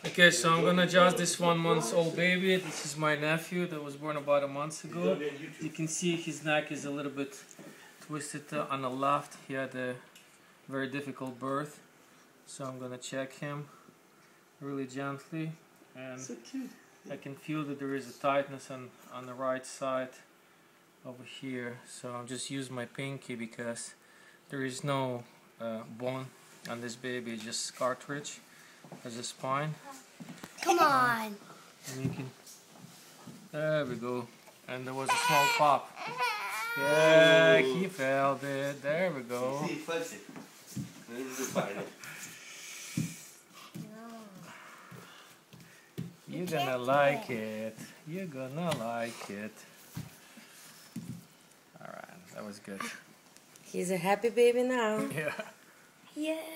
Okay, so I'm gonna adjust this 1-month-old baby. This is my nephew that was born about a month ago. You can see his neck is a little bit twisted on the left. He had a very difficult birth. So I'm gonna check him really gently, and so cute. I can feel that there is a tightness on the right side over here. So I'll just use my pinky because there is no bone on this baby, it's just cartilage as a spine. Come on. And you can, there we go. And there was a small pop. Yeah, he felt it. There we go. You're gonna like it. You're gonna like it. Alright, that was good. He's a happy baby now. Yeah. Yeah.